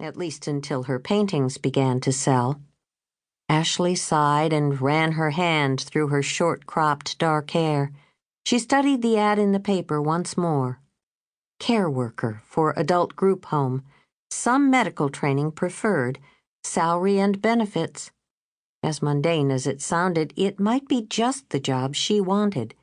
at least until her paintings began to sell. Ashley sighed and ran her hand through her short-cropped dark hair. She studied the ad in the paper once more. Care worker for adult group home. Some medical training preferred. Salary and benefits. As mundane as it sounded, it might be just the job she wanted.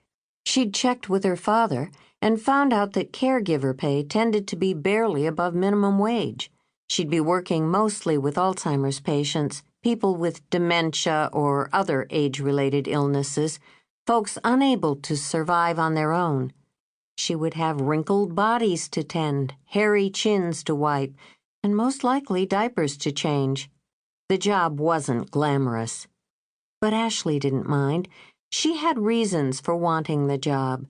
She'd checked with her father and found out that caregiver pay tended to be barely above minimum wage. She'd be working mostly with Alzheimer's patients, people with dementia or other age-related illnesses, folks unable to survive on their own. She would have wrinkled bodies to tend, hairy chins to wipe, and most likely diapers to change. The job wasn't glamorous. But Ashley didn't mind. She had reasons for wanting the job.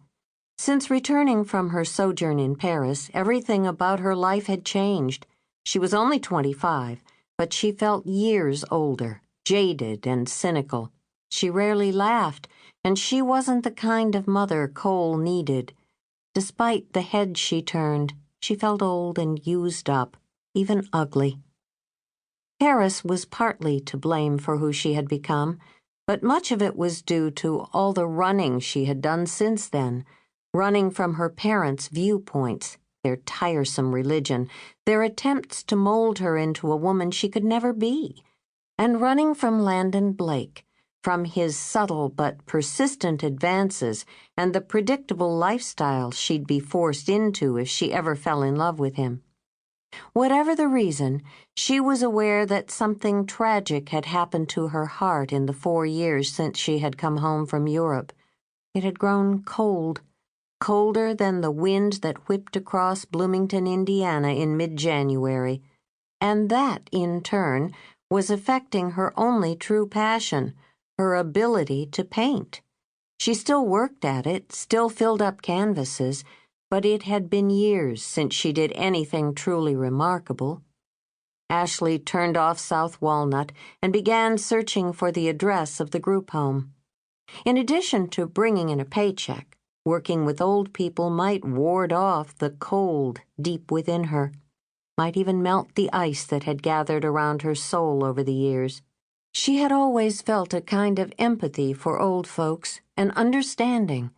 Since returning from her sojourn in Paris, everything about her life had changed. She was only 25, but she felt years older, jaded and cynical. She rarely laughed, and she wasn't the kind of mother Cole needed. Despite the head she turned, she felt old and used up, even ugly. Paris was partly to blame for who she had become, but much of it was due to all the running she had done since then, running from her parents' viewpoints, their tiresome religion, their attempts to mold her into a woman she could never be, and running from Landon Blake, from his subtle but persistent advances and the predictable lifestyle she'd be forced into if she ever fell in love with him. Whatever the reason, she was aware that something tragic had happened to her heart in the 4 years since she had come home from Europe. It had grown cold, colder than the wind that whipped across Bloomington, Indiana in mid-January, and that, in turn, was affecting her only true passion, her ability to paint. She still worked at it, still filled up canvases, but it had been years since she did anything truly remarkable. Ashley turned off South Walnut and began searching for the address of the group home. In addition to bringing in a paycheck, working with old people might ward off the cold deep within her, might even melt the ice that had gathered around her soul over the years. She had always felt a kind of empathy for old folks, an understanding.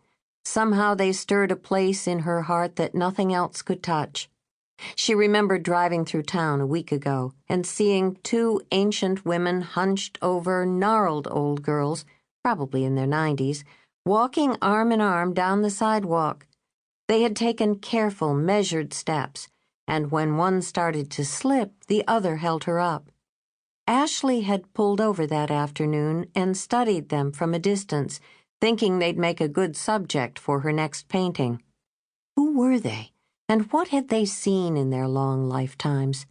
Somehow they stirred a place in her heart that nothing else could touch. She remembered driving through town a week ago and seeing 2 ancient women hunched over gnarled old girls, probably in their 90s, walking arm in arm down the sidewalk. They had taken careful, measured steps, and when one started to slip, the other held her up. Ashley had pulled over that afternoon and studied them from a distance, thinking they'd make a good subject for her next painting. Who were they, and what had they seen in their long lifetimes?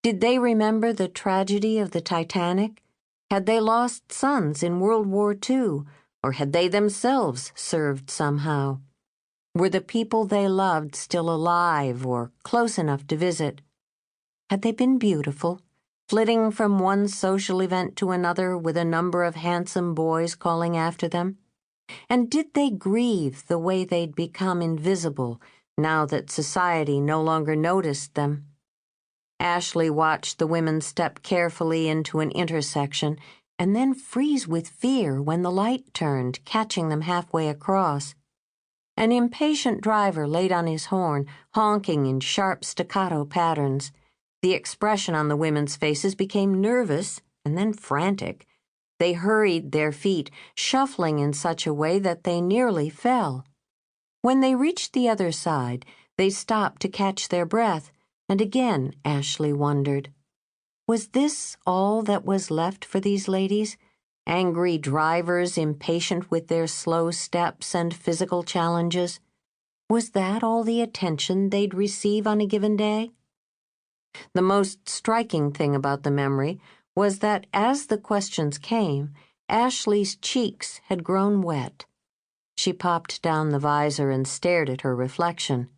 Did they remember the tragedy of the Titanic? Had they lost sons in World War II, or had they themselves served somehow? Were the people they loved still alive or close enough to visit? Had they been beautiful, flitting from one social event to another with a number of handsome boys calling after them? And did they grieve the way they'd become invisible now that society no longer noticed them? Ashley watched the women step carefully into an intersection and then freeze with fear when the light turned, catching them halfway across. An impatient driver laid on his horn, honking in sharp staccato patterns. The expression on the women's faces became nervous and then frantic. They hurried their feet, shuffling in such a way that they nearly fell. When they reached the other side, they stopped to catch their breath, and again Ashley wondered. Was this all that was left for these ladies? Angry drivers impatient with their slow steps and physical challenges? Was that all the attention they'd receive on a given day? The most striking thing about the memory was that as the questions came, Ashley's cheeks had grown wet. She popped down the visor and stared at her reflection.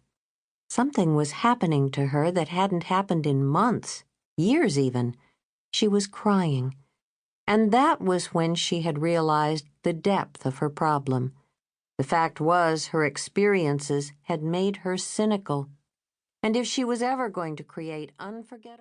Something was happening to her that hadn't happened in months, years even. She was crying. And that was when she had realized the depth of her problem. The fact was, her experiences had made her cynical. And if she was ever going to create unforgettable